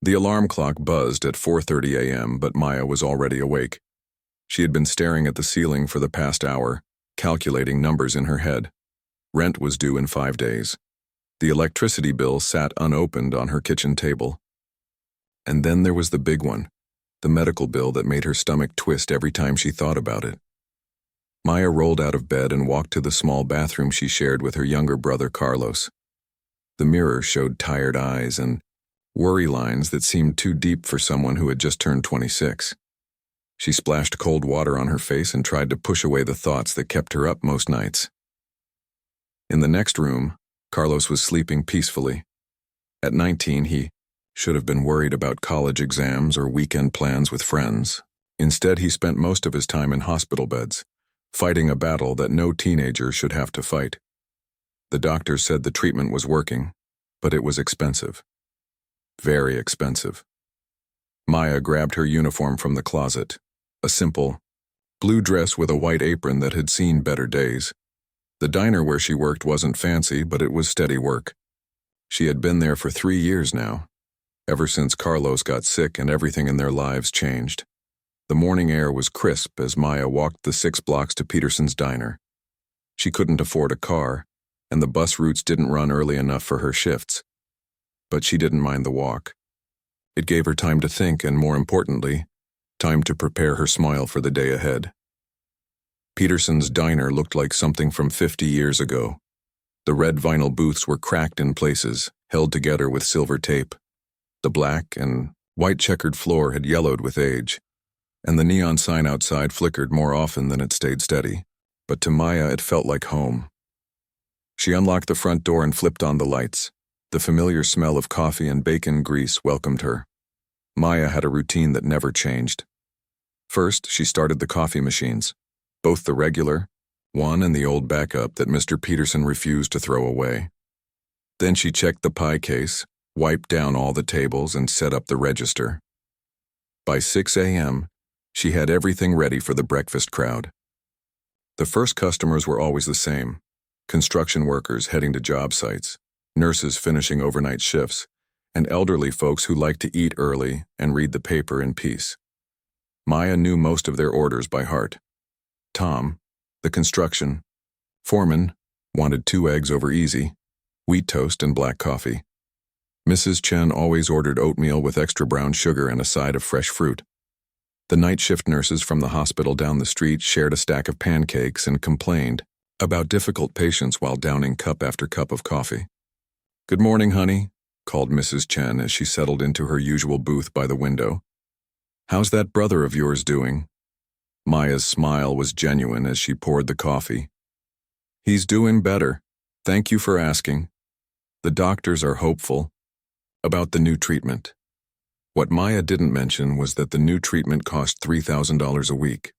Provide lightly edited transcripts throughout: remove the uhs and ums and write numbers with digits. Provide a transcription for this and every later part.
The alarm clock buzzed at 4:30 a.m., but Maya was already awake. She had been staring at the ceiling for the past hour, calculating numbers in her head. Rent was due in 5 days. The electricity bill sat unopened on her kitchen table. And then there was the big one, the medical bill that made her stomach twist every time she thought about it. Maya rolled out of bed and walked to the small bathroom she shared with her younger brother Carlos. The mirror showed tired eyes and worry lines that seemed too deep for someone who had just turned 26. She splashed cold water on her face and tried to push away the thoughts that kept her up most nights. In the next room, Carlos was sleeping peacefully. At 19, he should have been worried about college exams or weekend plans with friends. Instead, he spent most of his time in hospital beds, fighting a battle that no teenager should have to fight. The doctor said the treatment was working, but it was expensive. Very expensive. Maya grabbed her uniform from the closet, a simple blue dress with a white apron that had seen better days. The diner where she worked wasn't fancy, but it was steady work. She had been there for 3 years now, ever since Carlos got sick and everything in their lives changed. The morning air was crisp as Maya walked the 6 blocks to Peterson's diner. She couldn't afford a car, and the bus routes didn't run early enough for her shifts. But she didn't mind the walk. It gave her time to think and, more importantly, time to prepare her smile for the day ahead. Peterson's diner looked like something from 50 years ago. The red vinyl booths were cracked in places, held together with silver tape. The black and white checkered floor had yellowed with age, and the neon sign outside flickered more often than it stayed steady. But to Maya it felt like home. She unlocked the front door and flipped on the lights. The familiar smell of coffee and bacon grease welcomed her. Maya had a routine that never changed. First, she started the coffee machines, both the regular one and the old backup that Mr. Peterson refused to throw away. Then she checked the pie case, wiped down all the tables, and set up the register. By 6 a.m., she had everything ready for the breakfast crowd. The first customers were always the same: construction workers heading to job sites, nurses finishing overnight shifts, and elderly folks who liked to eat early and read the paper in peace. Maya knew most of their orders by heart. Tom, the construction foreman, wanted 2 eggs over easy, wheat toast and black coffee. Mrs. Chen always ordered oatmeal with extra brown sugar and a side of fresh fruit. The night shift nurses from the hospital down the street shared a stack of pancakes and complained about difficult patients while downing cup after cup of coffee. "Good morning, honey," called Mrs. Chen as she settled into her usual booth by the window. "How's that brother of yours doing?" Maya's smile was genuine as she poured the coffee. "He's doing better. Thank you for asking. The doctors are hopeful about the new treatment." What Maya didn't mention was that the new treatment cost $3,000 a week,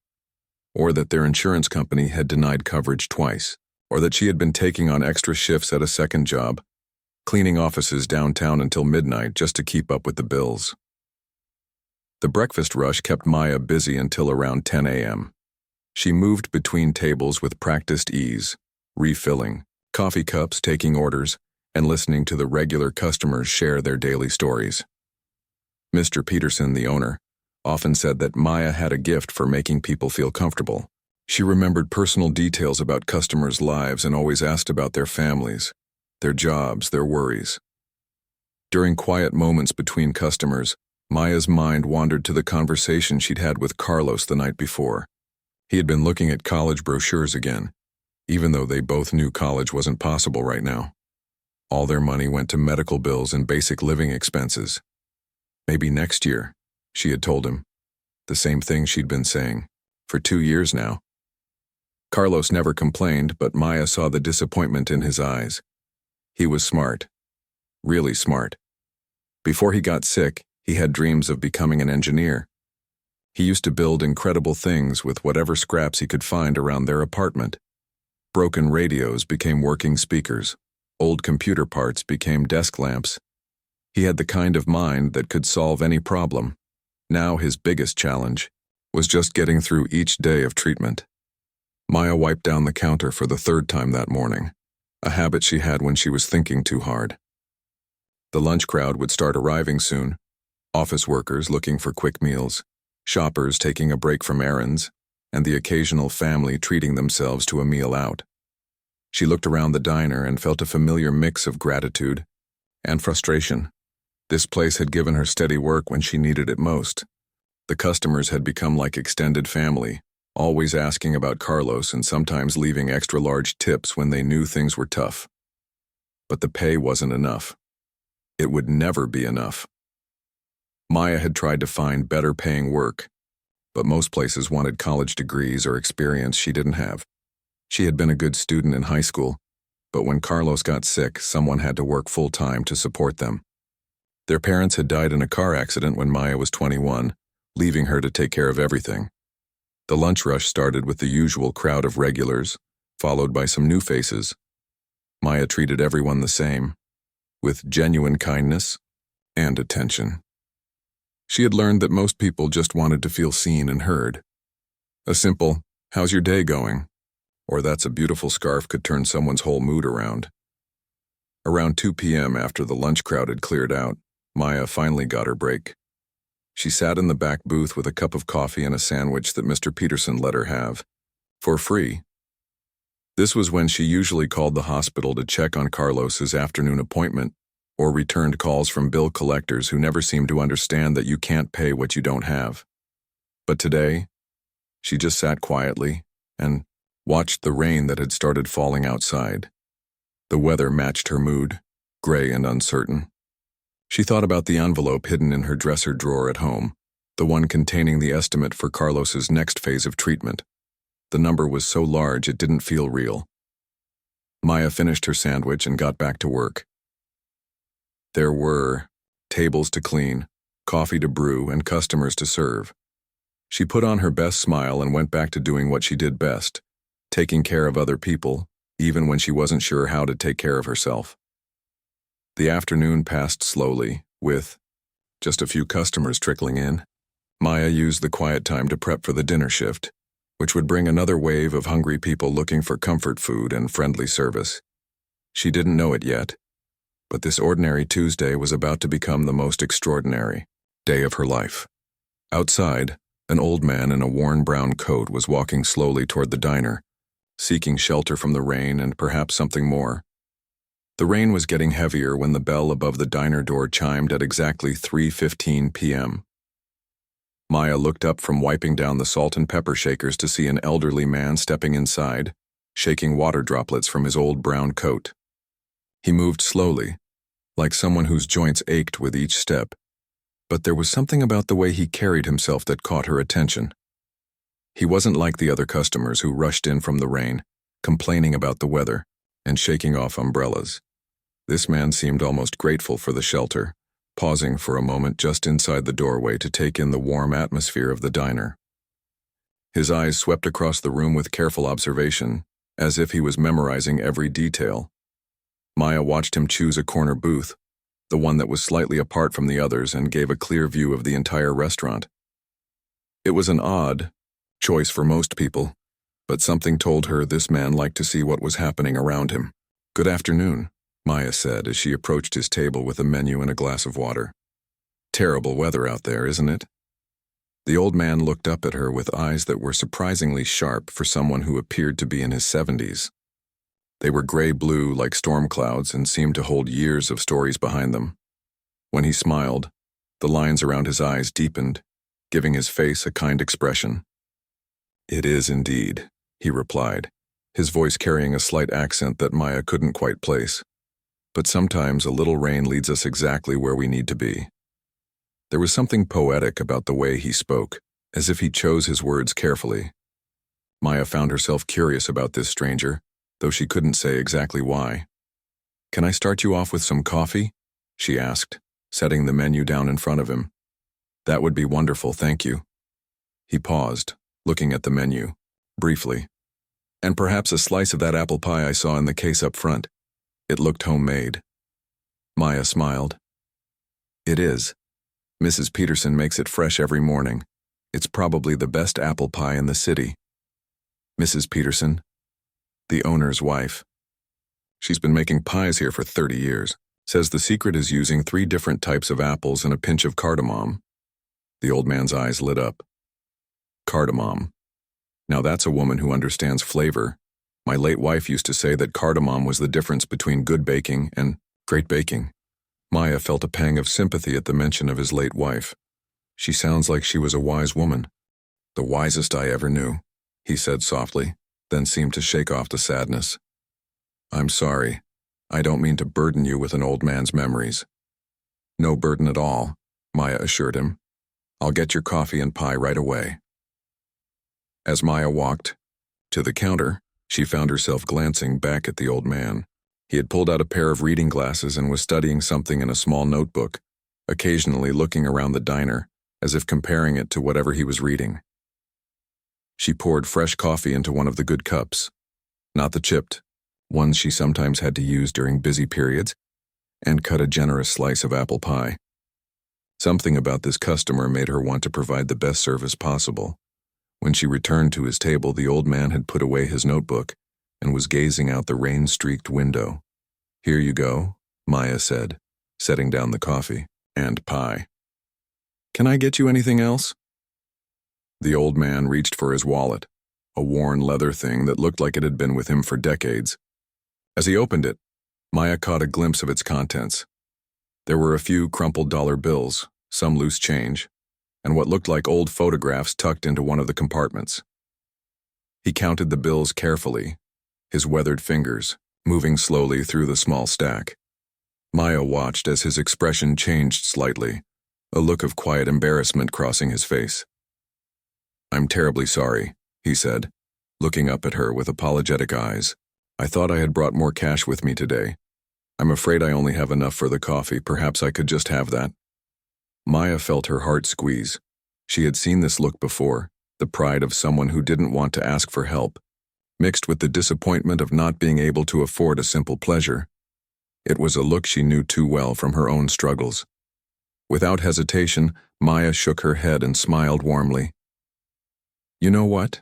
or that their insurance company had denied coverage twice, or that she had been taking on extra shifts at a second job, cleaning offices downtown until midnight just to keep up with the bills. The breakfast rush kept Maya busy until around 10 a.m. She moved between tables with practiced ease, refilling coffee cups, taking orders, and listening to the regular customers share their daily stories. Mr. Peterson, the owner, often said that Maya had a gift for making people feel comfortable. She remembered personal details about customers' lives and always asked about their families, their jobs, their worries. During quiet moments between customers, Maya's mind wandered to the conversation she'd had with Carlos the night before. He had been looking at college brochures again, even though they both knew college wasn't possible right now. All their money went to medical bills and basic living expenses. Maybe next year, she had told him. The same thing she'd been saying for 2 years now. Carlos never complained, but Maya saw the disappointment in his eyes. He was smart. Really smart. Before he got sick, he had dreams of becoming an engineer. He used to build incredible things with whatever scraps he could find around their apartment. Broken radios became working speakers. Old computer parts became desk lamps. He had the kind of mind that could solve any problem. Now his biggest challenge was just getting through each day of treatment. Maya wiped down the counter for the 3rd time that morning, a habit she had when she was thinking too hard. The lunch crowd would start arriving soon. Office workers looking for quick meals, shoppers taking a break from errands, and the occasional family treating themselves to a meal out. She looked around the diner and felt a familiar mix of gratitude and frustration. This place had given her steady work when she needed it most. The customers had become like extended family, always asking about Carlos and sometimes leaving extra-large tips when they knew things were tough. But the pay wasn't enough. It would never be enough. Maya had tried to find better-paying work, but most places wanted college degrees or experience she didn't have. She had been a good student in high school, but when Carlos got sick, someone had to work full-time to support them. Their parents had died in a car accident when Maya was 21, leaving her to take care of everything. The lunch rush started with the usual crowd of regulars, followed by some new faces. Maya treated everyone the same, with genuine kindness and attention. She had learned that most people just wanted to feel seen and heard. A simple, "How's your day going?" or "That's a beautiful scarf" could turn someone's whole mood around. Around 2 p.m. after the lunch crowd had cleared out, Maya finally got her break. She sat in the back booth with a cup of coffee and a sandwich that Mr. Peterson let her have, for free. This was when she usually called the hospital to check on Carlos's afternoon appointment, or returned calls from bill collectors who never seemed to understand that you can't pay what you don't have. But today, she just sat quietly and watched the rain that had started falling outside. The weather matched her mood, gray and uncertain. She thought about the envelope hidden in her dresser drawer at home, the one containing the estimate for Carlos's next phase of treatment. The number was so large it didn't feel real. Maya finished her sandwich and got back to work. There were tables to clean, coffee to brew, and customers to serve. She put on her best smile and went back to doing what she did best, taking care of other people, even when she wasn't sure how to take care of herself. The afternoon passed slowly, with just a few customers trickling in. Maya used the quiet time to prep for the dinner shift, which would bring another wave of hungry people looking for comfort food and friendly service. She didn't know it yet, but this ordinary Tuesday was about to become the most extraordinary day of her life. Outside, an old man in a worn brown coat was walking slowly toward the diner, seeking shelter from the rain and perhaps something more. The rain was getting heavier when the bell above the diner door chimed at exactly 3:15 p.m. Maya looked up from wiping down the salt and pepper shakers to see an elderly man stepping inside, shaking water droplets from his old brown coat. He moved slowly, like someone whose joints ached with each step, but there was something about the way he carried himself that caught her attention. He wasn't like the other customers who rushed in from the rain, complaining about the weather and shaking off umbrellas. This man seemed almost grateful for the shelter, pausing for a moment just inside the doorway to take in the warm atmosphere of the diner. His eyes swept across the room with careful observation, as if he was memorizing every detail. Maya watched him choose a corner booth, the one that was slightly apart from the others and gave a clear view of the entire restaurant. It was an odd choice for most people, but something told her this man liked to see what was happening around him. "Good afternoon," Maya said as she approached his table with a menu and a glass of water. "Terrible weather out there, isn't it?" The old man looked up at her with eyes that were surprisingly sharp for someone who appeared to be in his 70s. They were gray-blue like storm clouds and seemed to hold years of stories behind them. When he smiled, the lines around his eyes deepened, giving his face a kind expression. "It is indeed," he replied, his voice carrying a slight accent that Maya couldn't quite place. "But sometimes a little rain leads us exactly where we need to be." There was something poetic about the way he spoke, as if he chose his words carefully. Maya found herself curious about this stranger, though she couldn't say exactly why. "Can I start you off with some coffee?" she asked, setting the menu down in front of him. "That would be wonderful, thank you." He paused, looking at the menu, briefly. "And perhaps a slice of that apple pie I saw in the case up front. It looked homemade." Maya smiled. "It is. Mrs. Peterson makes it fresh every morning. It's probably the best apple pie in the city." "Mrs. Peterson?" "The owner's wife. She's been making pies here for 30 years. Says the secret is using 3 different types of apples and a pinch of cardamom. The old man's eyes lit up. Cardamom. Now that's a woman who understands flavor. My late wife used to say that cardamom was the difference between good baking and great baking. Maya felt a pang of sympathy at the mention of his late wife. She sounds like she was a wise woman. The wisest I ever knew, he said softly, then seemed to shake off the sadness. I'm sorry. I don't mean to burden you with an old man's memories. No burden at all, Maya assured him. I'll get your coffee and pie right away. As Maya walked to the counter, she found herself glancing back at the old man. He had pulled out a pair of reading glasses and was studying something in a small notebook, occasionally looking around the diner, as if comparing it to whatever he was reading. She poured fresh coffee into one of the good cups, not the chipped, ones she sometimes had to use during busy periods, and cut a generous slice of apple pie. Something about this customer made her want to provide the best service possible. When she returned to his table, the old man had put away his notebook and was gazing out the rain-streaked window. Here you go, Maya said, setting down the coffee and pie. Can I get you anything else? The old man reached for his wallet, a worn leather thing that looked like it had been with him for decades. As he opened it, Maya caught a glimpse of its contents. There were a few crumpled dollar bills, some loose change, and what looked like old photographs tucked into one of the compartments. He counted the bills carefully, his weathered fingers moving slowly through the small stack. Maya watched as his expression changed slightly, a look of quiet embarrassment crossing his face. I'm terribly sorry, he said, looking up at her with apologetic eyes. I thought I had brought more cash with me today. I'm afraid I only have enough for the coffee. Perhaps I could just have that. Maya felt her heart squeeze. She had seen this look before, the pride of someone who didn't want to ask for help, mixed with the disappointment of not being able to afford a simple pleasure. It was a look she knew too well from her own struggles. Without hesitation, Maya shook her head and smiled warmly. You know what?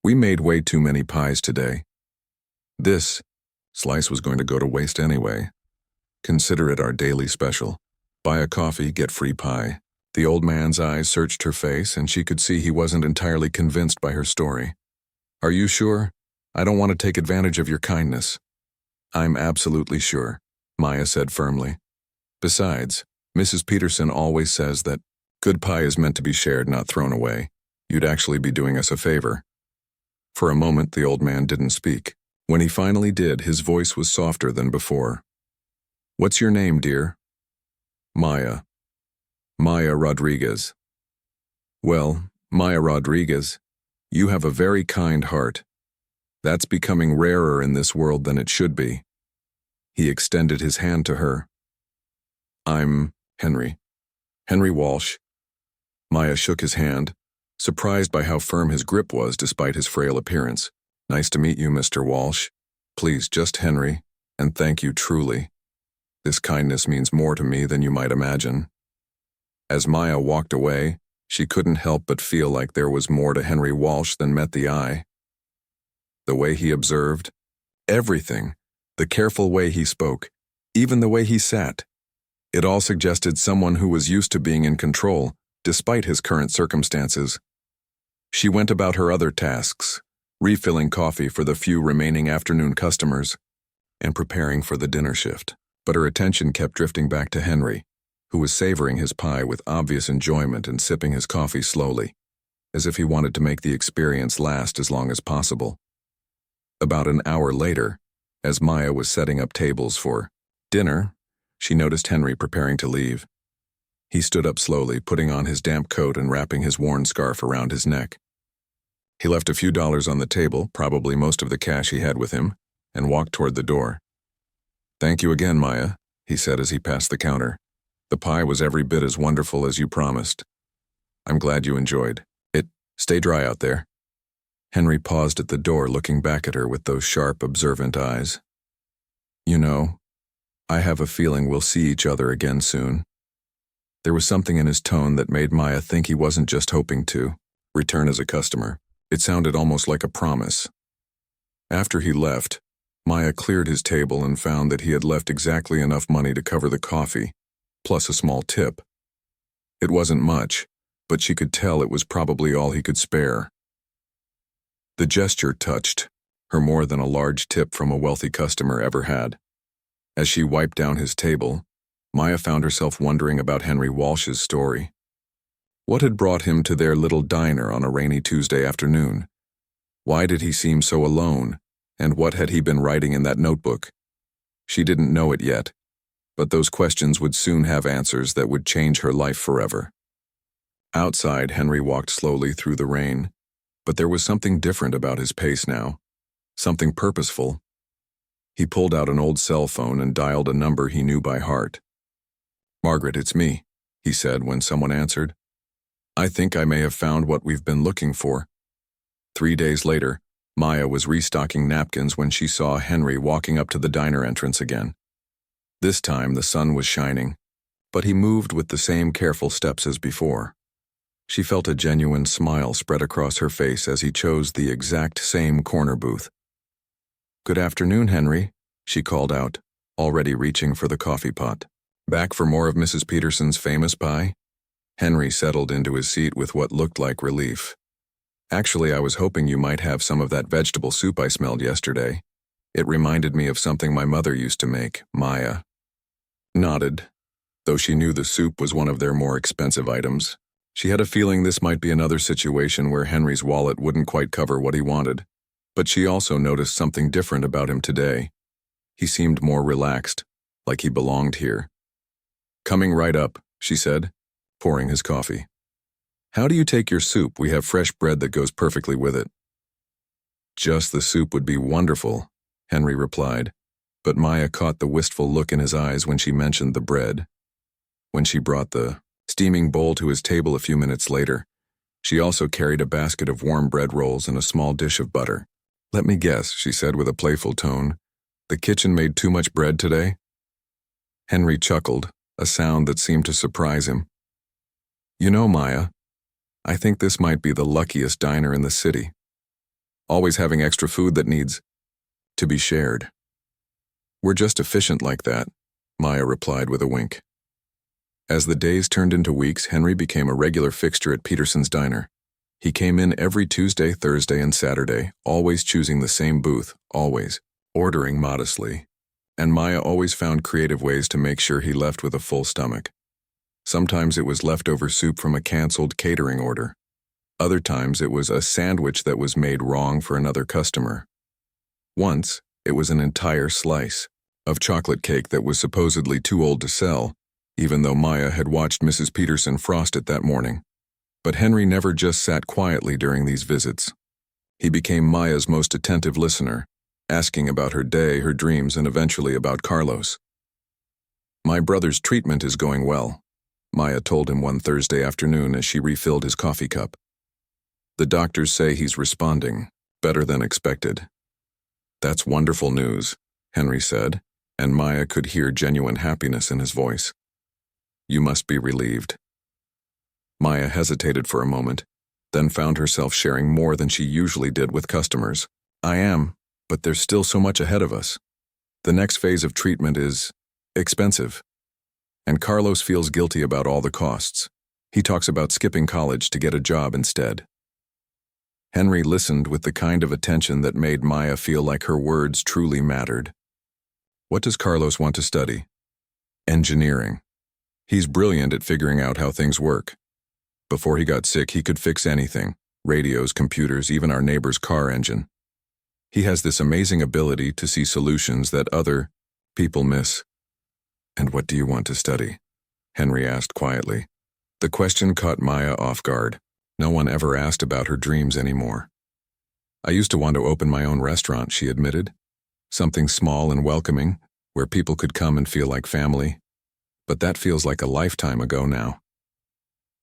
We made way too many pies today. This slice was going to go to waste anyway. Consider it our daily special. Buy a coffee, get free pie. The old man's eyes searched her face, and she could see he wasn't entirely convinced by her story. Are you sure? I don't want to take advantage of your kindness. I'm absolutely sure, Maya said firmly. Besides, Mrs. Peterson always says that good pie is meant to be shared, not thrown away. You'd actually be doing us a favor. For a moment, the old man didn't speak. When he finally did, his voice was softer than before. What's your name, dear? Maya. Maya Rodriguez. Well, Maya Rodriguez, you have a very kind heart. That's becoming rarer in this world than it should be. He extended his hand to her. I'm Henry. Henry Walsh. Maya shook his hand, surprised by how firm his grip was despite his frail appearance. Nice to meet you, Mr. Walsh. Please, just Henry, and thank you truly. This kindness means more to me than you might imagine. As Maya walked away, she couldn't help but feel like there was more to Henry Walsh than met the eye. The way he observed, everything, the careful way he spoke, even the way he sat. It all suggested someone who was used to being in control, despite his current circumstances. She went about her other tasks, refilling coffee for the few remaining afternoon customers, and preparing for the dinner shift. But her attention kept drifting back to Henry, who was savoring his pie with obvious enjoyment and sipping his coffee slowly, as if he wanted to make the experience last as long as possible. About an hour later, as Maya was setting up tables for dinner, she noticed Henry preparing to leave. He stood up slowly, putting on his damp coat and wrapping his worn scarf around his neck. He left a few dollars on the table, probably most of the cash he had with him, and walked toward the door. Thank you again, Maya, he said as he passed the counter. The pie was every bit as wonderful as you promised. I'm glad you enjoyed it. Stay dry out there. Henry paused at the door, looking back at her with those sharp, observant eyes. You know, I have a feeling we'll see each other again soon. There was something in his tone that made Maya think he wasn't just hoping to return as a customer. It sounded almost like a promise. After he left, Maya cleared his table and found that he had left exactly enough money to cover the coffee, plus a small tip. It wasn't much, but she could tell it was probably all he could spare. The gesture touched her more than a large tip from a wealthy customer ever had. As she wiped down his table, Maya found herself wondering about Henry Walsh's story. What had brought him to their little diner on a rainy Tuesday afternoon? Why did he seem so alone, and what had he been writing in that notebook? She didn't know it yet, but those questions would soon have answers that would change her life forever. Outside, Henry walked slowly through the rain, but there was something different about his pace now, something purposeful. He pulled out an old cell phone and dialed a number he knew by heart. "Margaret, it's me," he said when someone answered. "I think I may have found what we've been looking for." 3 days later, Maya was restocking napkins when she saw Henry walking up to the diner entrance again. This time the sun was shining, but he moved with the same careful steps as before. She felt a genuine smile spread across her face as he chose the exact same corner booth. "Good afternoon, Henry," she called out, already reaching for the coffee pot. "Back for more of Mrs. Peterson's famous pie?" Henry settled into his seat with what looked like relief. "Actually, I was hoping you might have some of that vegetable soup I smelled yesterday. It reminded me of something my mother used to make." Maya nodded. Though she knew the soup was one of their more expensive items, she had a feeling this might be another situation where Henry's wallet wouldn't quite cover what he wanted. But she also noticed something different about him today. He seemed more relaxed, like he belonged here. "Coming right up," she said, pouring his coffee. "How do you take your soup? We have fresh bread that goes perfectly with it." "Just the soup would be wonderful," Henry replied, but Maya caught the wistful look in his eyes when she mentioned the bread. When she brought the steaming bowl to his table a few minutes later, she also carried a basket of warm bread rolls and a small dish of butter. "Let me guess," she said with a playful tone, "the kitchen made too much bread today?" Henry chuckled, a sound that seemed to surprise him. "You know, Maya, I think this might be the luckiest diner in the city. Always having extra food that needs to be shared." "We're just efficient like that," Maya replied with a wink. As the days turned into weeks, Henry became a regular fixture at Peterson's diner. He came in every Tuesday, Thursday, and Saturday, always choosing the same booth, always, ordering modestly. And Maya always found creative ways to make sure he left with a full stomach. Sometimes it was leftover soup from a canceled catering order. Other times it was a sandwich that was made wrong for another customer. Once, it was an entire slice of chocolate cake that was supposedly too old to sell, even though Maya had watched Mrs. Peterson frost it that morning. But Henry never just sat quietly during these visits. He became Maya's most attentive listener, asking about her day, her dreams, and eventually about Carlos. "My brother's treatment is going well," Maya told him one Thursday afternoon as she refilled his coffee cup. "The doctors say he's responding, better than expected." "That's wonderful news," Henry said, and Maya could hear genuine happiness in his voice. "You must be relieved." Maya hesitated for a moment, then found herself sharing more than she usually did with customers. "I am, but there's still so much ahead of us. The next phase of treatment is expensive. And Carlos feels guilty about all the costs. He talks about skipping college to get a job instead." Henry listened with the kind of attention that made Maya feel like her words truly mattered. "What does Carlos want to study?" "Engineering. He's brilliant at figuring out how things work. Before he got sick, he could fix anything, radios, computers, even our neighbor's car engine. He has this amazing ability to see solutions that other people miss." "And what do you want to study?" Henry asked quietly. The question caught Maya off guard. No one ever asked about her dreams anymore. "I used to want to open my own restaurant," she admitted. "Something small and welcoming, where people could come and feel like family. But that feels like a lifetime ago now."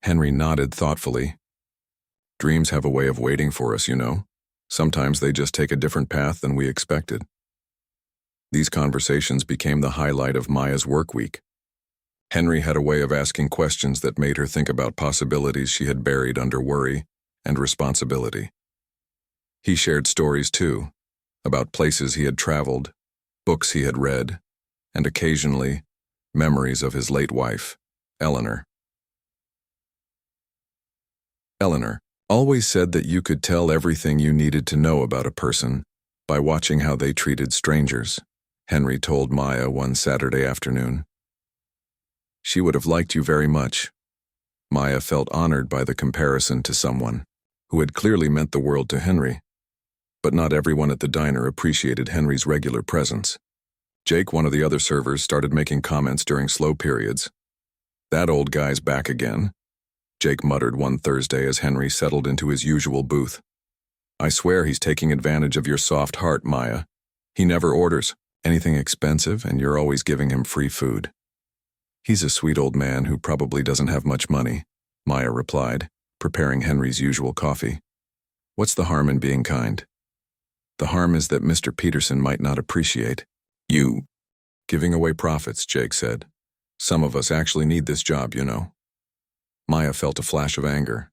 Henry nodded thoughtfully. "Dreams have a way of waiting for us, you know. Sometimes they just take a different path than we expected." These conversations became the highlight of Maya's work week. Henry had a way of asking questions that made her think about possibilities she had buried under worry and responsibility. He shared stories too, about places he had traveled, books he had read, and occasionally, memories of his late wife, Eleanor. Eleanor always said that you could tell everything you needed to know about a person by watching how they treated strangers, Henry told Maya one Saturday afternoon. She would have liked you very much. Maya felt honored by the comparison to someone who had clearly meant the world to Henry. But not everyone at the diner appreciated Henry's regular presence. Jake, one of the other servers, started making comments during slow periods. "That old guy's back again," Jake muttered one Thursday as Henry settled into his usual booth. "I swear he's taking advantage of your soft heart, Maya. He never orders anything expensive, and you're always giving him free food." "He's a sweet old man who probably doesn't have much money," Maya replied, preparing Henry's usual coffee. "What's the harm in being kind?" "The harm is that Mr. Peterson might not appreciate you giving away profits," Jake said. "Some of us actually need this job, you know." Maya felt a flash of anger.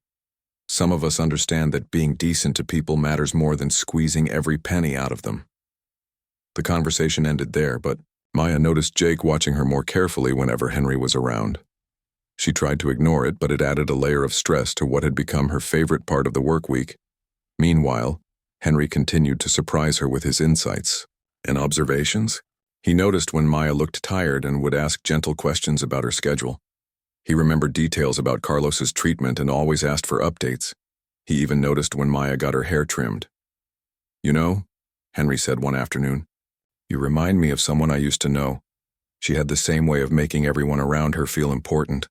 Some of us understand that being decent to people matters more than squeezing every penny out of them. The conversation ended there, but Maya noticed Jake watching her more carefully whenever Henry was around. She tried to ignore it, but it added a layer of stress to what had become her favorite part of the work week. Meanwhile, Henry continued to surprise her with his insights and observations. He noticed when Maya looked tired and would ask gentle questions about her schedule. He remembered details about Carlos's treatment and always asked for updates. He even noticed when Maya got her hair trimmed. "You know," Henry said one afternoon, "you remind me of someone I used to know. She had the same way of making everyone around her feel important."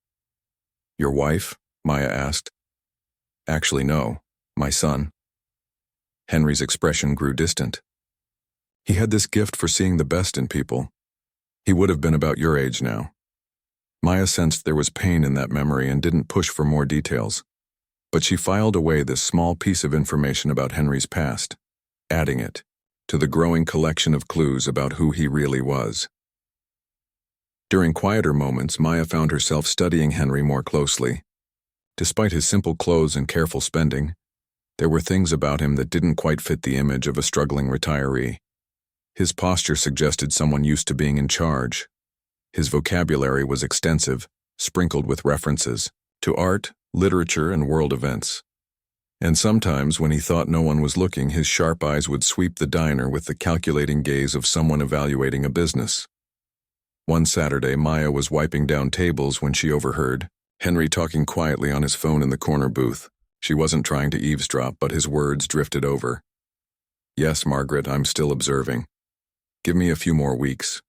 "Your wife?" Maya asked. "Actually, no. My son." Henry's expression grew distant. He had this gift for seeing the best in people. He would have been about your age now. Maya sensed there was pain in that memory and didn't push for more details. But she filed away this small piece of information about Henry's past, adding it to the growing collection of clues about who he really was. During quieter moments, Maya found herself studying Henry more closely. Despite his simple clothes and careful spending, there were things about him that didn't quite fit the image of a struggling retiree. His posture suggested someone used to being in charge. His vocabulary was extensive, sprinkled with references to art, literature, and world events. And sometimes, when he thought no one was looking, his sharp eyes would sweep the diner with the calculating gaze of someone evaluating a business. One Saturday, Maya was wiping down tables when she overheard Henry talking quietly on his phone in the corner booth. She wasn't trying to eavesdrop, but his words drifted over. "Yes, Margaret, I'm still observing. Give me a few more weeks."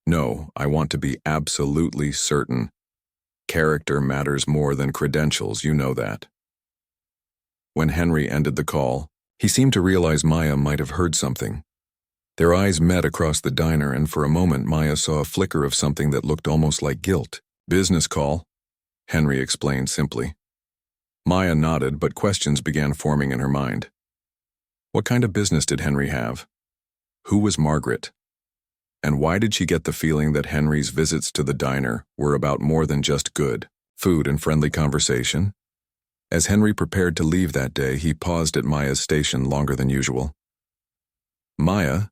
"No, I want to be absolutely certain. Character matters more than credentials, you know that." When Henry ended the call, he seemed to realize Maya might have heard something. Their eyes met across the diner, and for a moment Maya saw a flicker of something that looked almost like guilt. "Business call," Henry explained simply. Maya nodded, but questions began forming in her mind. What kind of business did Henry have? Who was Margaret? And why did she get the feeling that Henry's visits to the diner were about more than just good food and friendly conversation? As Henry prepared to leave that day, he paused at Maya's station longer than usual. "Maya,"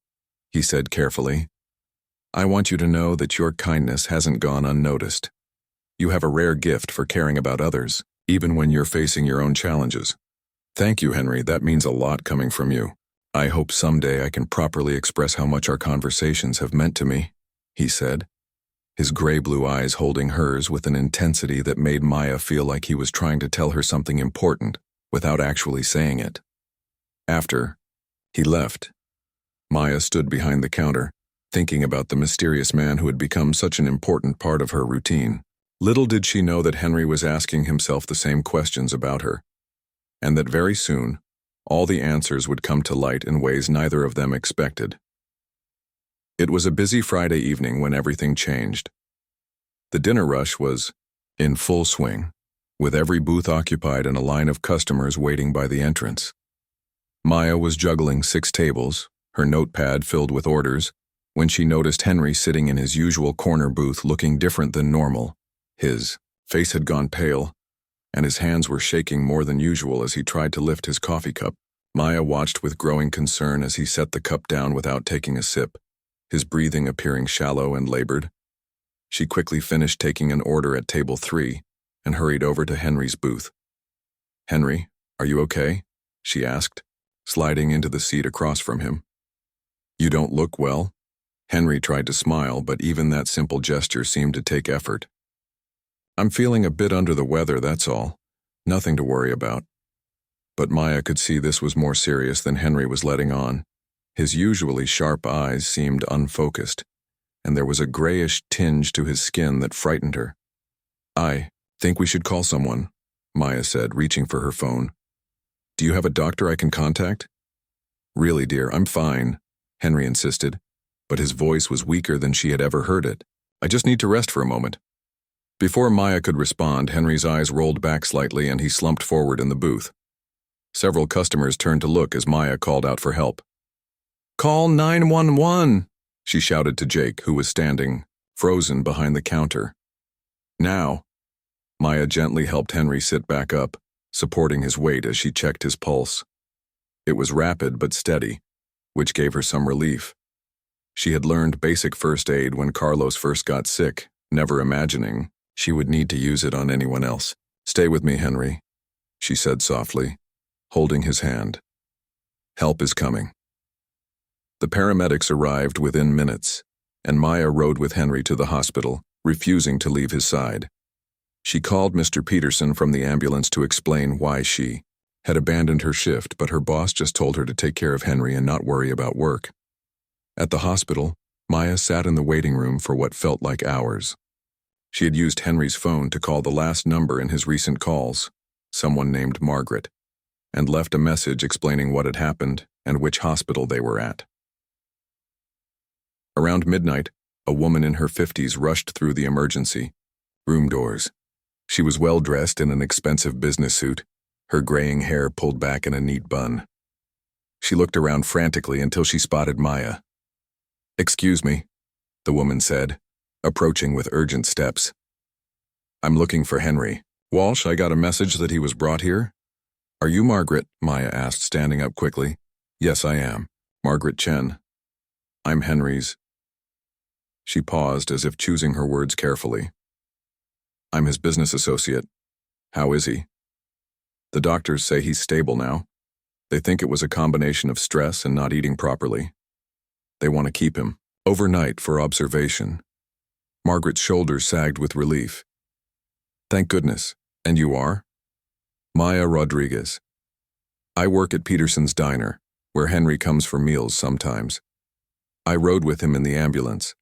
he said carefully, "I want you to know that your kindness hasn't gone unnoticed. You have a rare gift for caring about others, even when you're facing your own challenges." "Thank you, Henry. That means a lot coming from you. I hope someday I can properly express how much our conversations have meant to me," he said, his gray-blue eyes holding hers with an intensity that made Maya feel like he was trying to tell her something important without actually saying it. After he left, Maya stood behind the counter, thinking about the mysterious man who had become such an important part of her routine. Little did she know that Henry was asking himself the same questions about her, and that very soon, all the answers would come to light in ways neither of them expected. It was a busy Friday evening when everything changed. The dinner rush was in full swing, with every booth occupied and a line of customers waiting by the entrance. Maya was juggling 6 tables, her notepad filled with orders, when she noticed Henry sitting in his usual corner booth looking different than normal. His face had gone pale, and his hands were shaking more than usual as he tried to lift his coffee cup. Maya watched with growing concern as he set the cup down without taking a sip, his breathing appearing shallow and labored. She quickly finished taking an order at table 3 and hurried over to Henry's booth. "Henry, are you okay?" she asked, sliding into the seat across from him. "You don't look well." Henry tried to smile, but even that simple gesture seemed to take effort. "I'm feeling a bit under the weather, that's all. Nothing to worry about." But Maya could see this was more serious than Henry was letting on. His usually sharp eyes seemed unfocused, and there was a grayish tinge to his skin that frightened her. "I think we should call someone," Maya said, reaching for her phone. "Do you have a doctor I can contact?" "Really, dear, I'm fine," Henry insisted, but his voice was weaker than she had ever heard it. "I just need to rest for a moment." Before Maya could respond, Henry's eyes rolled back slightly and he slumped forward in the booth. Several customers turned to look as Maya called out for help. "Call 911!" she shouted to Jake, who was standing, frozen behind the counter. "Now!" Maya gently helped Henry sit back up, supporting his weight as she checked his pulse. It was rapid but steady, which gave her some relief. She had learned basic first aid when Carlos first got sick, never imagining she would need to use it on anyone else. "Stay with me, Henry," she said softly, holding his hand. "Help is coming." The paramedics arrived within minutes, and Maya rode with Henry to the hospital, refusing to leave his side. She called Mr. Peterson from the ambulance to explain why she had abandoned her shift, but her boss just told her to take care of Henry and not worry about work. At the hospital, Maya sat in the waiting room for what felt like hours. She had used Henry's phone to call the last number in his recent calls, someone named Margaret, and left a message explaining what had happened and which hospital they were at. Around midnight, a woman in her 50s rushed through the emergency room doors. She was well-dressed in an expensive business suit, her graying hair pulled back in a neat bun. She looked around frantically until she spotted Maya. "Excuse me," the woman said, approaching with urgent steps. "I'm looking for Henry. Walsh, I got a message that he was brought here." "Are you Margaret?" Maya asked, standing up quickly. "Yes, I am. Margaret Chen. I'm Henry's." She paused as if choosing her words carefully. "I'm his business associate. How is he?" "The doctors say he's stable now. They think it was a combination of stress and not eating properly. They want to keep him overnight for observation." Margaret's shoulders sagged with relief. "Thank goodness. And you are?" "Maya Rodriguez. I work at Peterson's Diner, where Henry comes for meals sometimes. I rode with him in the ambulance."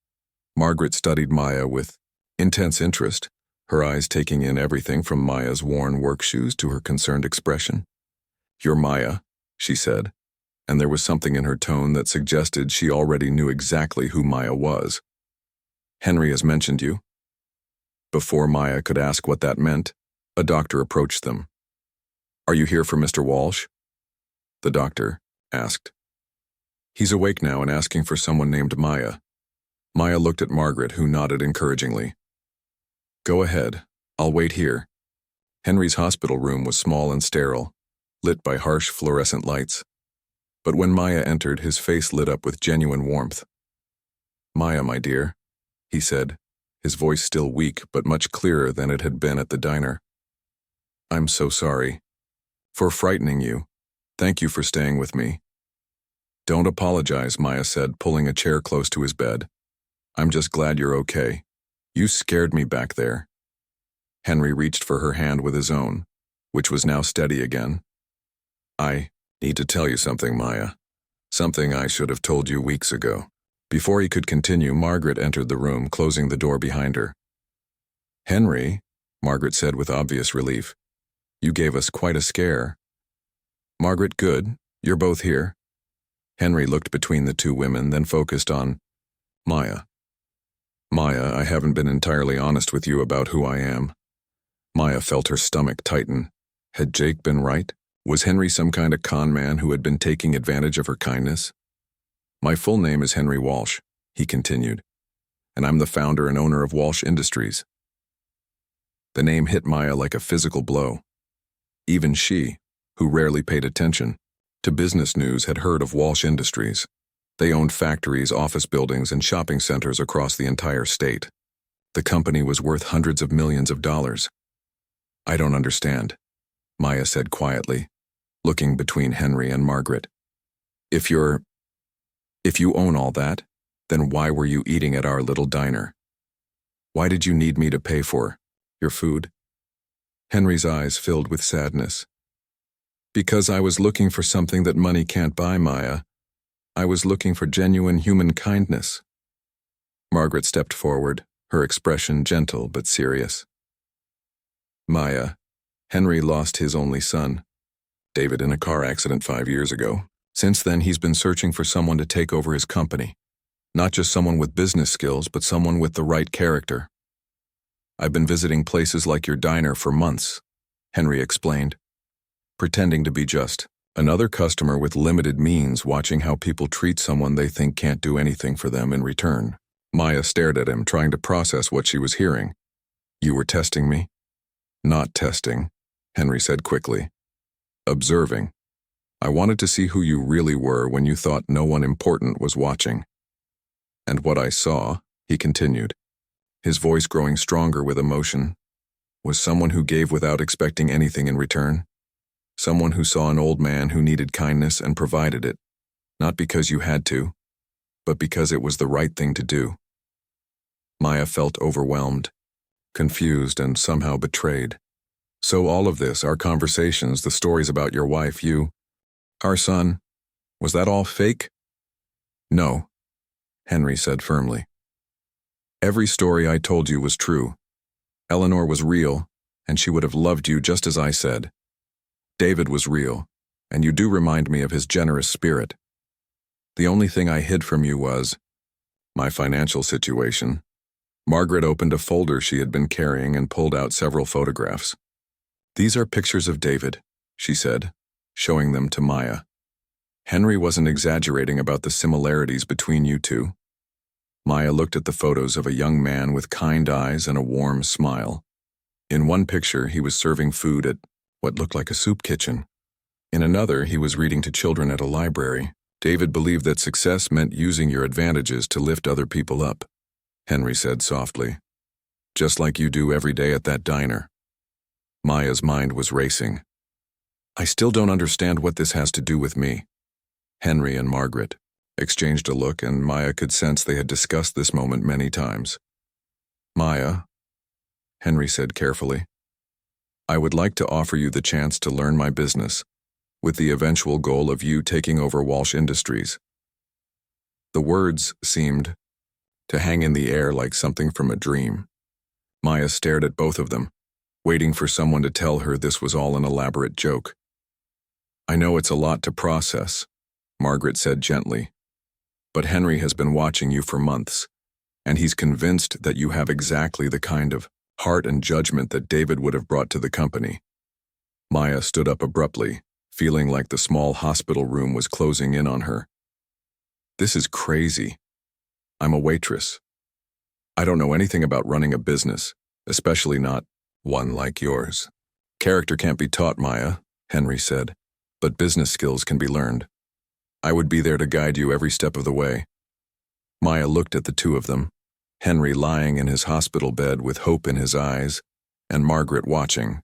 Margaret studied Maya with intense interest, her eyes taking in everything from Maya's worn work shoes to her concerned expression. "You're Maya," she said, and there was something in her tone that suggested she already knew exactly who Maya was. "Henry has mentioned you." Before Maya could ask what that meant, a doctor approached them. "Are you here for Mr. Walsh?" the doctor asked. "He's awake now and asking for someone named Maya." Maya looked at Margaret, who nodded encouragingly. "Go ahead. I'll wait here." Henry's hospital room was small and sterile, lit by harsh fluorescent lights. But when Maya entered, his face lit up with genuine warmth. "Maya, my dear," he said, his voice still weak but much clearer than it had been at the diner. "I'm so sorry for frightening you. Thank you for staying with me." "Don't apologize," Maya said, pulling a chair close to his bed. "I'm just glad you're okay. You scared me back there." Henry reached for her hand with his own, which was now steady again. "I need to tell you something, Maya. Something I should have told you weeks ago." Before he could continue, Margaret entered the room, closing the door behind her. "Henry," Margaret said with obvious relief, "you gave us quite a scare." "Margaret, good. You're both here." Henry looked between the two women, then focused on Maya. "Maya, I haven't been entirely honest with you about who I am." Maya felt her stomach tighten. Had Jake been right? Was Henry some kind of con man who had been taking advantage of her kindness? "My full name is Henry Walsh," he continued, "and I'm the founder and owner of Walsh Industries." The name hit Maya like a physical blow. Even she, who rarely paid attention, To Business News had heard of Walsh Industries. They owned factories, office buildings, and shopping centers across the entire state. The company was worth hundreds of millions of dollars. I don't understand, Maya said quietly, looking between Henry and Margaret. If you own all that, then why were you eating at our little diner? Why did you need me to pay for your food? Henry's eyes filled with sadness. Because I was looking for something that money can't buy, Maya. I was looking for genuine human kindness. Margaret stepped forward, her expression gentle but serious. Maya, Henry lost his only son, David, in a car accident 5 years ago. Since then, he's been searching for someone to take over his company. Not just someone with business skills, but someone with the right character. I've been visiting places like your diner for months, Henry explained, pretending to be just another customer with limited means, watching how people treat someone they think can't do anything for them in return. Maya stared at him, trying to process what she was hearing. You were testing me? Not testing, Henry said quickly. Observing. I wanted to see who you really were when you thought no one important was watching. And what I saw, he continued, his voice growing stronger with emotion, was someone who gave without expecting anything in return. Someone who saw an old man who needed kindness and provided it, not because you had to, but because it was the right thing to do. Maya felt overwhelmed, confused, and somehow betrayed. So all of this, our conversations, the stories about your wife, our son, was that all fake? No, Henry said firmly. Every story I told you was true. Eleanor was real, and she would have loved you just as I said. David was real, and you do remind me of his generous spirit. The only thing I hid from you was my financial situation. Margaret opened a folder she had been carrying and pulled out several photographs. These are pictures of David, she said, showing them to Maya. Henry wasn't exaggerating about the similarities between you two. Maya looked at the photos of a young man with kind eyes and a warm smile. In one picture, he was serving food at what looked like a soup kitchen. In another, he was reading to children at a library. David believed that success meant using your advantages to lift other people up, Henry said softly. Just like you do every day at that diner. Maya's mind was racing. I still don't understand what this has to do with me. Henry and Margaret exchanged a look, and Maya could sense they had discussed this moment many times. Maya, Henry said carefully, I would like to offer you the chance to learn my business, with the eventual goal of you taking over Walsh Industries. The words seemed to hang in the air like something from a dream. Maya stared at both of them, waiting for someone to tell her this was all an elaborate joke. I know it's a lot to process, Margaret said gently, but Henry has been watching you for months, and he's convinced that you have exactly the kind of heart and judgment that David would have brought to the company. Maya stood up abruptly, feeling like the small hospital room was closing in on her. This is crazy. I'm a waitress. I don't know anything about running a business, especially not one like yours. Character can't be taught, Maya, Henry said, but business skills can be learned. I would be there to guide you every step of the way. Maya looked at the two of them, Henry lying in his hospital bed with hope in his eyes, and Margaret watching,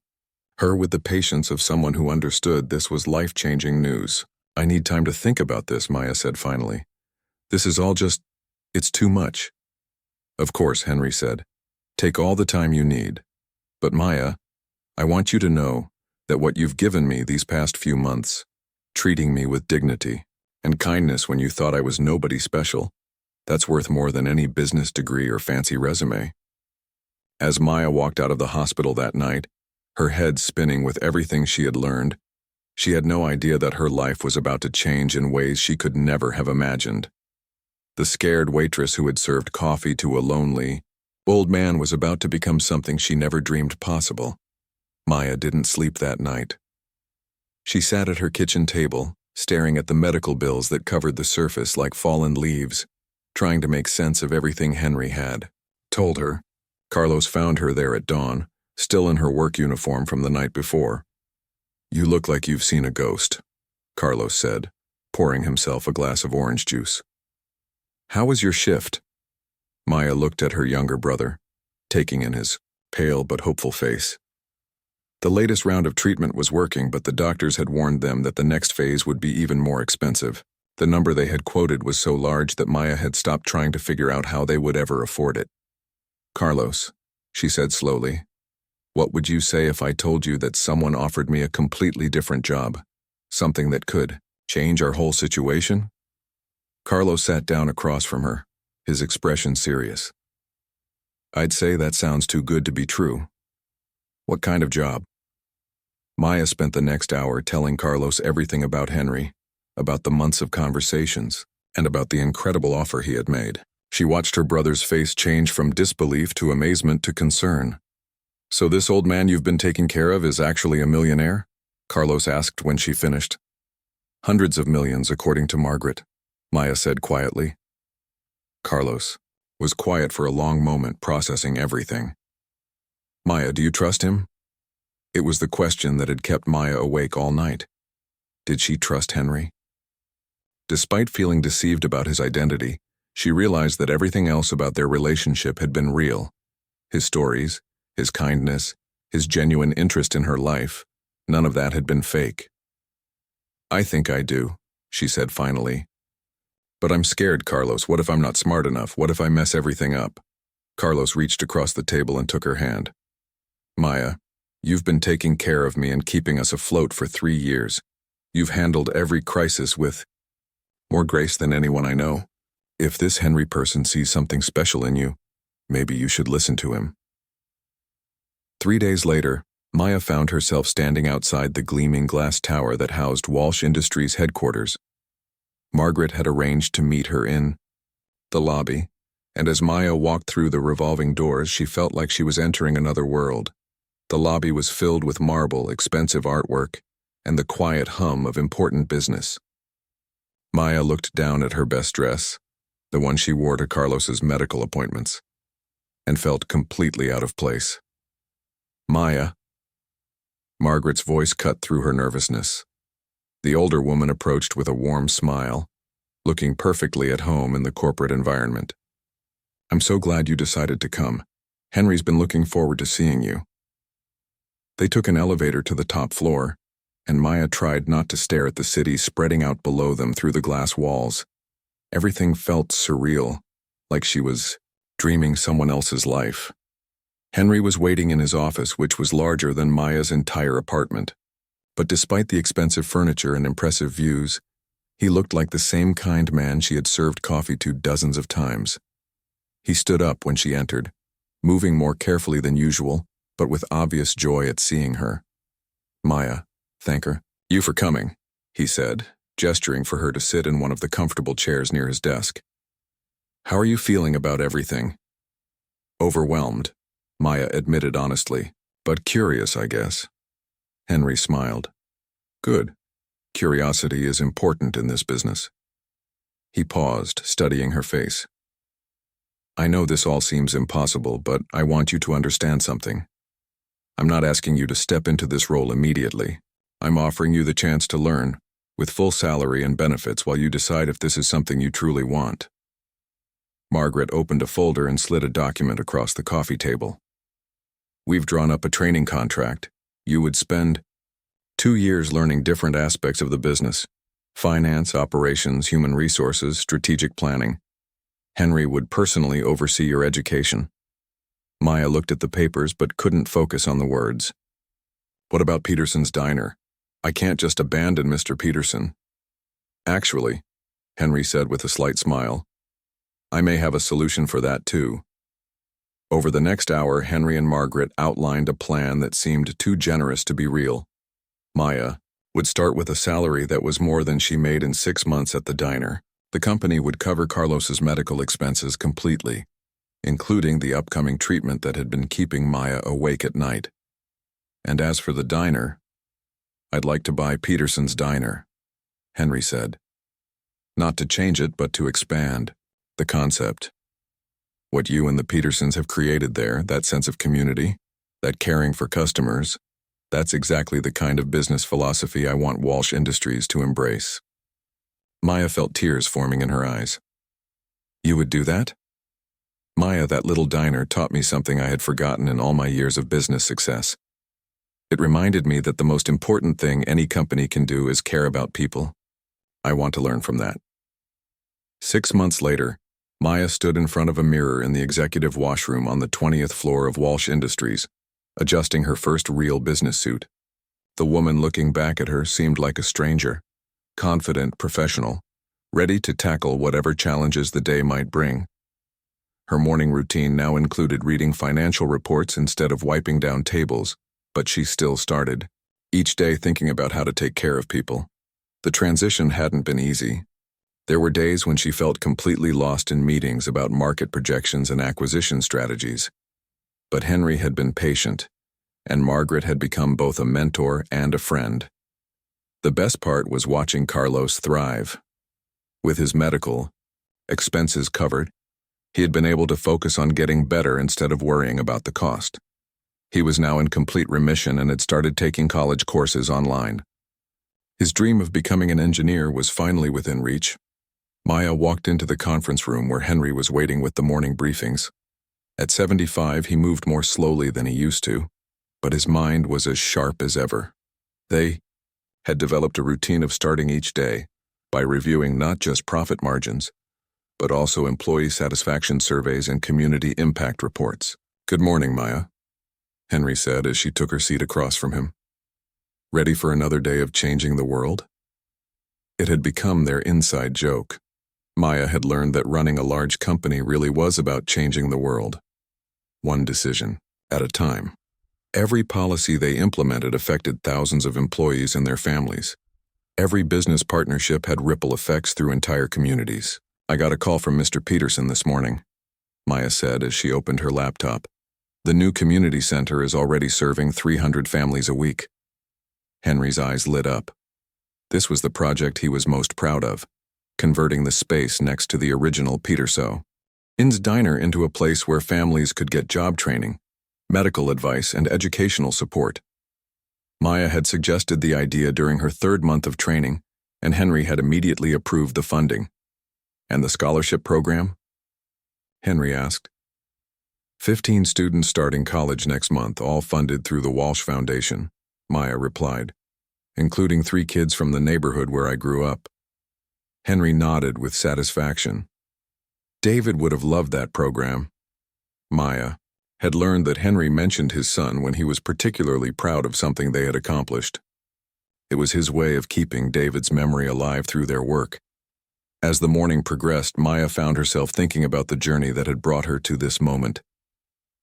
her with the patience of someone who understood this was life-changing news. I need time to think about this, Maya said finally. This is all just, it's too much. Of course, Henry said. Take all the time you need. But Maya, I want you to know that what you've given me these past few months, treating me with dignity and kindness when you thought I was nobody special, that's worth more than any business degree or fancy resume. As Maya walked out of the hospital that night, her head spinning with everything she had learned, she had no idea that her life was about to change in ways she could never have imagined. The scared waitress who had served coffee to a lonely, old man was about to become something she never dreamed possible. Maya didn't sleep that night. She sat at her kitchen table, staring at the medical bills that covered the surface like fallen leaves, trying to make sense of everything Henry had told her. Carlos found her there at dawn, still in her work uniform from the night before. You look like you've seen a ghost, Carlos said, pouring himself a glass of orange juice. How was your shift? Maya looked at her younger brother, taking in his pale but hopeful face. The latest round of treatment was working, but the doctors had warned them that the next phase would be even more expensive. The number they had quoted was so large that Maya had stopped trying to figure out how they would ever afford it. Carlos, she said slowly, what would you say if I told you that someone offered me a completely different job? Something that could change our whole situation? Carlos sat down across from her, his expression serious. I'd say that sounds too good to be true. What kind of job? Maya spent the next hour telling Carlos everything about Henry, about the months of conversations, and about the incredible offer he had made. She watched her brother's face change from disbelief to amazement to concern. So this old man you've been taking care of is actually a millionaire? Carlos asked when she finished. Hundreds of millions, according to Margaret, Maya said quietly. Carlos was quiet for a long moment, processing everything. Maya, do you trust him? It was the question that had kept Maya awake all night. Did she trust Henry? Despite feeling deceived about his identity, she realized that everything else about their relationship had been real. His stories, his kindness, his genuine interest in her life, none of that had been fake. I think I do, she said finally. But I'm scared, Carlos. What if I'm not smart enough? What if I mess everything up? Carlos reached across the table and took her hand. Maya, you've been taking care of me and keeping us afloat for 3 years. You've handled every crisis with more grace than anyone I know. If this Henry person sees something special in you, maybe you should listen to him. 3 days later, Maya found herself standing outside the gleaming glass tower that housed Walsh Industries headquarters. Margaret had arranged to meet her in the lobby, and as Maya walked through the revolving doors, she felt like she was entering another world. The lobby was filled with marble, expensive artwork, and the quiet hum of important business. Maya looked down at her best dress, the one she wore to Carlos's medical appointments, and felt completely out of place. Maya. Margaret's voice cut through her nervousness. The older woman approached with a warm smile, looking perfectly at home in the corporate environment. I'm so glad you decided to come. Henry's been looking forward to seeing you. They took an elevator to the top floor, and Maya tried not to stare at the city spreading out below them through the glass walls. Everything felt surreal, like she was dreaming someone else's life. Henry was waiting in his office, which was larger than Maya's entire apartment. But despite the expensive furniture and impressive views, he looked like the same kind man she had served coffee to dozens of times. He stood up when she entered, moving more carefully than usual, but with obvious joy at seeing her. Maya, thank you for coming, he said, gesturing for her to sit in one of the comfortable chairs near his desk. How are you feeling about everything? Overwhelmed, Maya admitted honestly, but curious, I guess. Henry smiled. Good. Curiosity is important in this business. He paused, studying her face. I know this all seems impossible, but I want you to understand something. I'm not asking you to step into this role immediately. I'm offering you the chance to learn, with full salary and benefits while you decide if this is something you truly want. Margaret opened a folder and slid a document across the coffee table. We've drawn up a training contract. You would spend 2 years learning different aspects of the business: finance, operations, human resources, strategic planning. Henry would personally oversee your education. Maya looked at the papers but couldn't focus on the words. What about Peterson's diner? I can't just abandon Mr. Peterson. Actually, Henry said with a slight smile, I may have a solution for that too. Over the next hour, Henry and Margaret outlined a plan that seemed too generous to be real. Maya would start with a salary that was more than she made in 6 months at the diner. The company would cover Carlos's medical expenses completely, including the upcoming treatment that had been keeping Maya awake at night. And as for the diner, I'd like to buy Peterson's diner, Henry said. Not to change it, but to expand the concept. What you and the Petersons have created there, that sense of community, that caring for customers, That's exactly the kind of business philosophy I want Walsh Industries to embrace. Maya felt tears forming in her eyes. You would do that? Maya, that little diner taught me something I had forgotten in all my years of business success. It reminded me that the most important thing any company can do is care about people. I want to learn from that. 6 months later, Maya stood in front of a mirror in the executive washroom on the 20th floor of Walsh Industries, adjusting her first real business suit. The woman looking back at her seemed like a stranger, confident, professional, ready to tackle whatever challenges the day might bring. Her morning routine now included reading financial reports instead of wiping down tables, but she still started, each day thinking about how to take care of people. The transition hadn't been easy. There were days when she felt completely lost in meetings about market projections and acquisition strategies. But Henry had been patient, and Margaret had become both a mentor and a friend. The best part was watching Carlos thrive. With his medical expenses covered, he had been able to focus on getting better instead of worrying about the cost. He was now in complete remission and had started taking college courses online. His dream of becoming an engineer was finally within reach. Maya walked into the conference room where Henry was waiting with the morning briefings. At 75, he moved more slowly than he used to, but his mind was as sharp as ever. They had developed a routine of starting each day by reviewing not just profit margins, but also employee satisfaction surveys and community impact reports. Good morning, Maya, Henry said as she took her seat across from him. Ready for another day of changing the world? It had become their inside joke. Maya had learned that running a large company really was about changing the world, one decision at a time. Every policy they implemented affected thousands of employees and their families. Every business partnership had ripple effects through entire communities. I got a call from Mr. Peterson this morning, Maya said as she opened her laptop. The new community center is already serving 300 families a week. Henry's eyes lit up. This was the project he was most proud of, converting the space next to the original Peterson's diner into a place where families could get job training, medical advice, and educational support. Maya had suggested the idea during her 3rd month of training, and Henry had immediately approved the funding. And the scholarship program? Henry asked. 15 students starting college next month, all funded through the Walsh Foundation, Maya replied, including 3 kids from the neighborhood where I grew up. Henry nodded with satisfaction. David would have loved that program. Maya had learned that Henry mentioned his son when he was particularly proud of something they had accomplished. It was his way of keeping David's memory alive through their work. As the morning progressed, Maya found herself thinking about the journey that had brought her to this moment.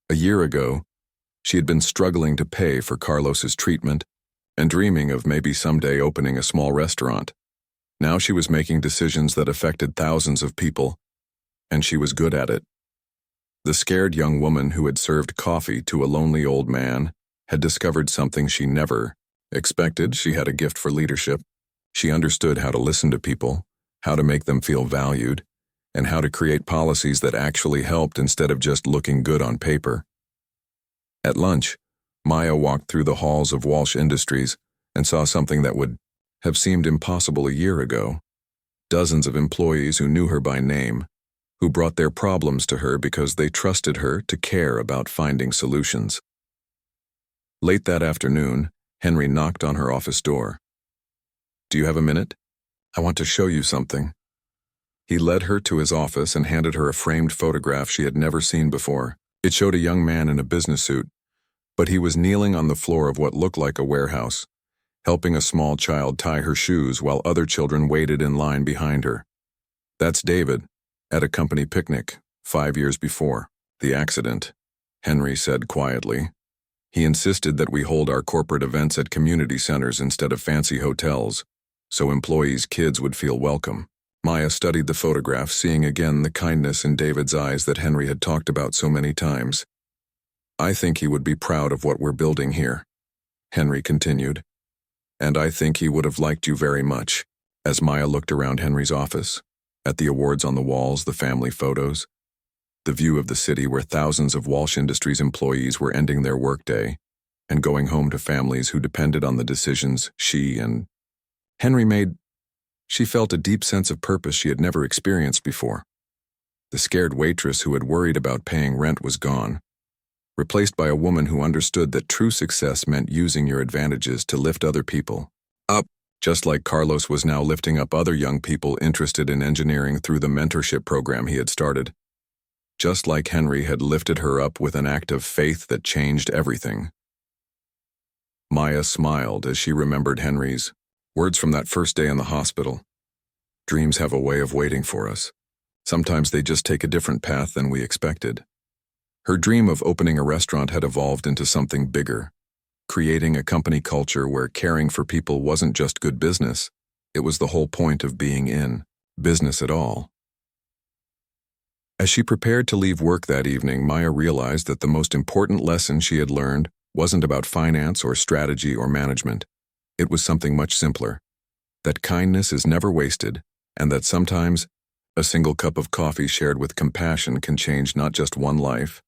A year ago, she had been struggling to pay for Carlos's treatment and dreaming of maybe someday opening a small restaurant. Now she was making decisions that affected thousands of people, and she was good at it. The scared young woman who had served coffee to a lonely old man had discovered something she never expected. She had a gift for leadership. She understood how to listen to people, how to make them feel valued, and how to create policies that actually helped instead of just looking good on paper. At lunch, Maya walked through the halls of Walsh Industries and saw something that would have seemed impossible a year ago. Dozens of employees who knew her by name, who brought their problems to her because they trusted her to care about finding solutions. Late that afternoon, Henry knocked on her office door. Do you have a minute? I want to show you something. He led her to his office and handed her a framed photograph she had never seen before. It showed a young man in a business suit, but he was kneeling on the floor of what looked like a warehouse, helping a small child tie her shoes while other children waited in line behind her. That's David, at a company picnic, 5 years before the accident, Henry said quietly. He insisted that we hold our corporate events at community centers instead of fancy hotels, so employees' kids would feel welcome. Maya studied the photograph, seeing again the kindness in David's eyes that Henry had talked about so many times. I think he would be proud of what we're building here, Henry continued. And I think he would have liked you very much. As Maya looked around Henry's office, at the awards on the walls, the family photos, the view of the city where thousands of Walsh Industries employees were ending their workday, and going home to families who depended on the decisions she and Henry made. She felt a deep sense of purpose she had never experienced before. The scared waitress who had worried about paying rent was gone, replaced by a woman who understood that true success meant using your advantages to lift other people up, just like Carlos was now lifting up other young people interested in engineering through the mentorship program he had started. Just like Henry had lifted her up with an act of faith that changed everything. Maya smiled as she remembered Henry's words from that first day in the hospital. Dreams have a way of waiting for us. Sometimes they just take a different path than we expected. Her dream of opening a restaurant had evolved into something bigger, creating a company culture where caring for people wasn't just good business, it was the whole point of being in business at all. As she prepared to leave work that evening, Maya realized that the most important lesson she had learned wasn't about finance or strategy or management. It was something much simpler, that kindness is never wasted, and that sometimes a single cup of coffee shared with compassion can change not just one life,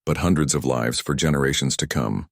but hundreds of lives for generations to come.